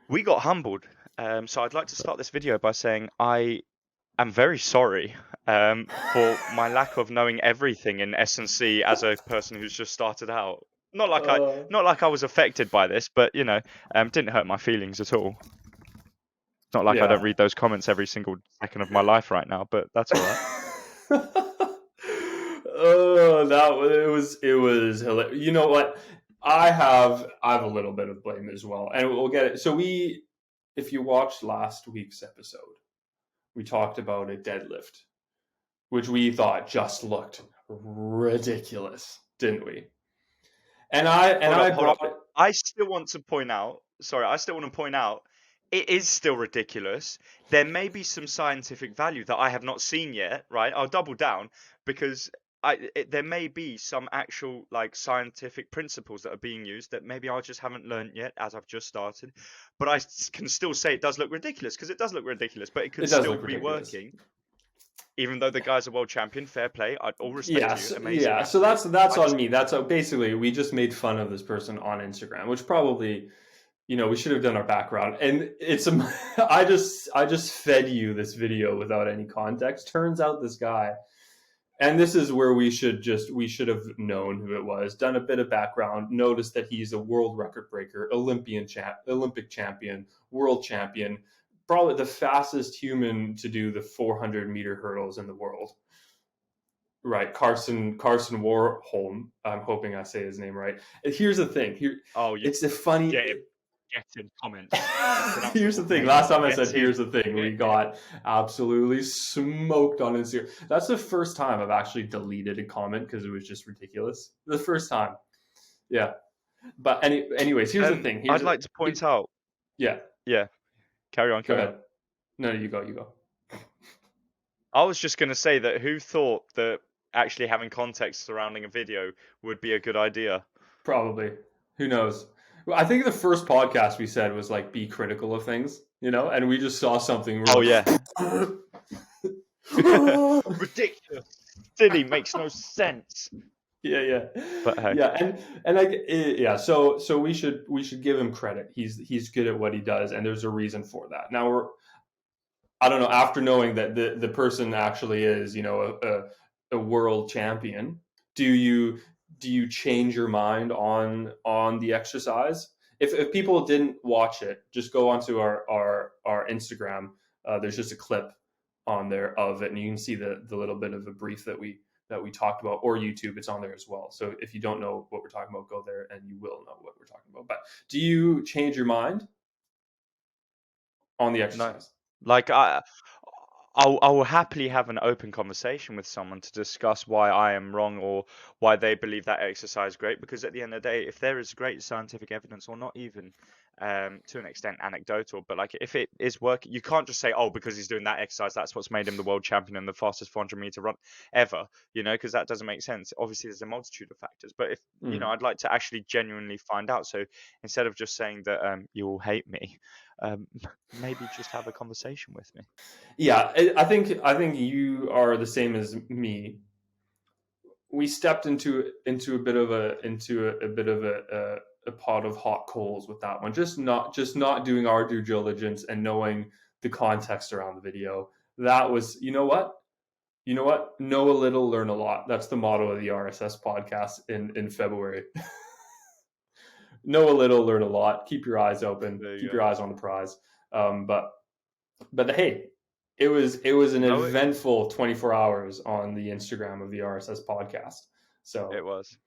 We got humbled. So I'd like to start this video by saying I am very sorry for my lack of knowing everything in S&C as a person who's just started out. Not like I, Uh, not like I was affected by this, but didn't hurt my feelings at all. It's not like I don't yeah. read those comments every single second of my life right now, but that's all right. It was hilarious. You know what? I have a little bit of blame as well, and we'll get it. So if you watched last week's episode, we talked about a deadlift, which we thought just looked ridiculous, didn't we? I Hold up. brought it. I still want to point out, it is still ridiculous. There may be some scientific value that I have not seen yet, right? I'll double down because there may be some actual like scientific principles that are being used that maybe I just haven't learned yet as I've just started. But I can still say it does look ridiculous because it does look ridiculous, but it could It does still look be ridiculous. working. Even though the guy's a world champion, fair play. I'd all respect to you. Yes, Amazing yeah. So athlete. that's I on just me. Basically we just made fun of this person on Instagram, which probably, we should have done our background. And I just fed you this video without any context. Turns out this guy, and this is where we should have known who it was, done a bit of background, noticed that he's a world record breaker, Olympic champion, world champion, probably the fastest human to do the 400-meter hurdles in the world. Right, Carson Warholm. I'm hoping I say his name right. And here's the thing. It's a funny. get in comments. Here's the thing. Last time I said, "Here's the thing," we got absolutely smoked on Instagram. That's the first time I've actually deleted a comment because it was just ridiculous. The first time, yeah. But anyways, here's the thing. I'd like to point out. Yeah. Yeah. Carry on. Go ahead. No, you go. You go. I was just going to say that who thought that actually having context surrounding a video would be a good idea? Probably. Who knows? Well, I think the first podcast we said was like, be critical of things, and we just saw something. Oh, yeah. Ridiculous. Silly. Makes no sense. Yeah. But hey. Yeah, and So we should give him credit. He's good at what he does, and there's a reason for that. Now I don't know. After knowing that the person actually is, a world champion, do you change your mind on the exercise? If people didn't watch it, just go onto our Instagram. There's just a clip on there of it, and you can see the little bit of a brief that we talked about, or YouTube, it's on there as well. So if you don't know what we're talking about, go there and you will know what we're talking about. But do you change your mind on the exercise? No. Like I will happily have an open conversation with someone to discuss why I am wrong or why they believe that exercise is great. Because at the end of the day, if there is great scientific evidence, or not even to an extent anecdotal, but like if it is working, you can't just say, oh, because he's doing that exercise, that's what's made him the world champion and the fastest 400-meter run ever, because that doesn't make sense. Obviously, there's a multitude of factors, but if, I'd like to actually genuinely find out. So instead of just saying that you will hate me, maybe just have a conversation with me. Yeah, I think you are the same as me. We stepped into a bit of a pot of hot coals with that one. Just not doing our due diligence and knowing the context around the video. That was, you know what? Know a little, learn a lot. That's the motto of the RSS podcast in February. Know a little, learn a lot. Keep your eyes open. Keep your eyes on the prize. But hey, it was an eventful 24 hours on the Instagram of the RSS podcast. So it was.